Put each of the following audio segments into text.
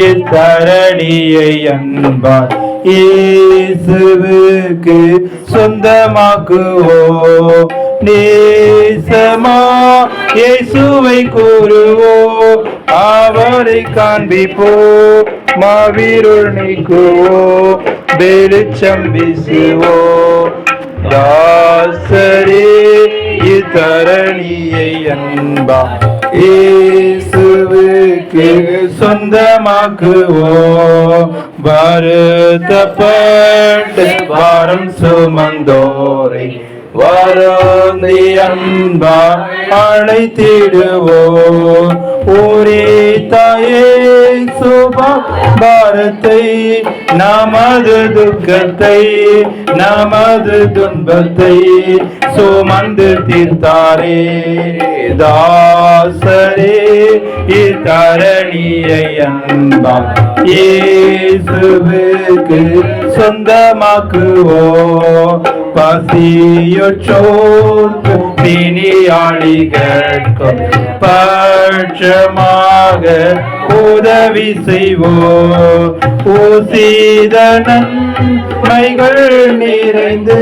இத்தரணியை அன்பார் இயேசுவுக்கு சொந்தமாக்குவோ. நேசமா இயேசுவை கூறுவோ, அவரை காண்பிப்போ, மாவீருள் நீக்குவோ, வெளிச்சம் வீசுவோ. தாசரே இத்தரணியை அன்பா இயேசுவுக்கு சொந்தமாக்குவோ. வருத்தப்பட்டு பாரம் சுமந்தோரை வருந்தி அன்பா அழைத்திடுவோ. ஒரே தாயே சுபா பாரத்தை, நமது துக்கத்தை நமது துன்பத்தை சுமந்து தீர்த்தாரே. தாசரே இத்தரணியை அன்பா இயேசுவுக்கு சொந்தமாக்குவோ. பசியுற்றோர்க்கு பிணியாளிகளுக்கும் பட்சமாக உதவி செய்வோ. ஊசித நன்மைகள் நிறைந்து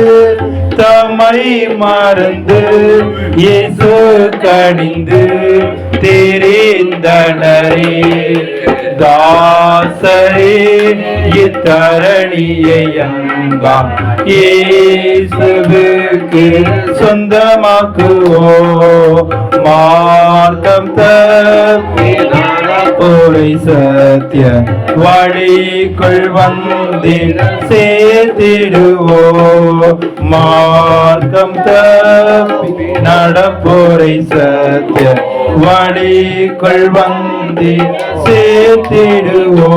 தம்மை மறந்து இயேசு கடிந்து தெரிந்தனரே. தாசரே இத்தரணியை அன்பா இயேசுவுக்கு சொந்தமாக்குவோ. மார்க்கம் தப்பி சத்திய வழிக்குள் வந்து சேர்த்திடுவோ. மார்க்கம் தப்பி நடப்போரை சத்திய வழிக்குள் வந்து சேர்த்திடுவோ.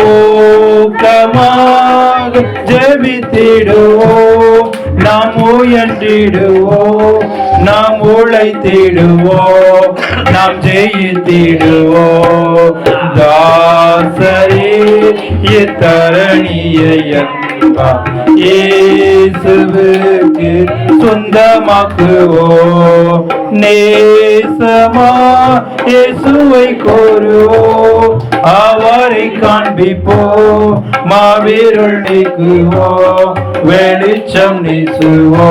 ஊக்கமாக ஜெபித்திடுவோ, நாம் முயன்றிடுவோ, நாம் உழைத்திடுவோ, நாம் ஜெயித்திடுவோ. தாசரே இத்தரணியை அன்பா இயேசுவுக்கு சொந்தமாக்குவோ. நேசமா இயேசுவை கோருவோ, அவரை காண்பிப்போ, மாவீருள் நீக்குவோ, வெளிச்சம் நீசுவோ.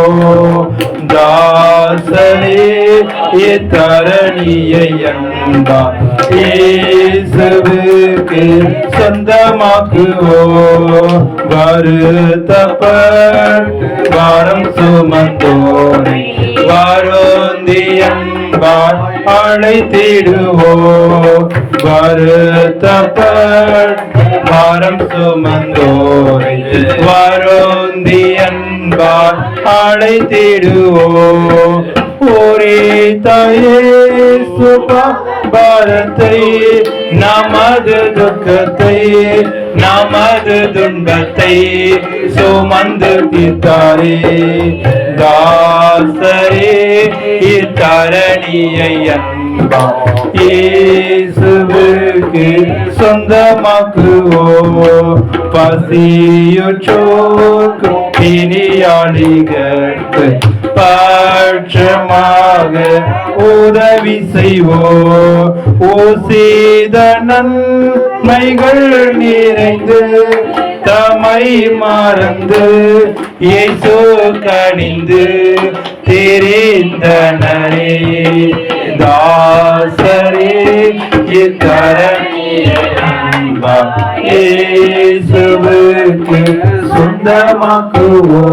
தாசரே இத்தரணியை அன்பா இயேசுவுக்கு சொந்தமாக்குவோ. வருத்தப்பட்டு பாரம் சுமந்தோரை வருந்தி அன்பால் அழைத்திடுவோ. வருத்தப்பட்டு பாரம் சுமந்தோரை வருந்தி அன்பால் அழைத்திடுவோ. ஒரே தாயே சுபா பாரத்தை, நமது துக்கத்தை நமது துன்பத்தை சுமந்து தீர்த்தாரே. தாசரே இத்தரணியை அன்பா இயேசுவுக்கு சொந்தமாக்குவோ. பசியுற்றோர்க்கு பிணியாளிகளுக்கு பட்சமாக உதவி செய்வோ. ஊசித நன்மைகள் நிறைந்து தம்மை மறந்து இயேசு கடிந்து தெரிந்தனரே. தாசரே இத்தரணியை அன்பா இயேசுவுக்கு சொந்தமாக்குவோ.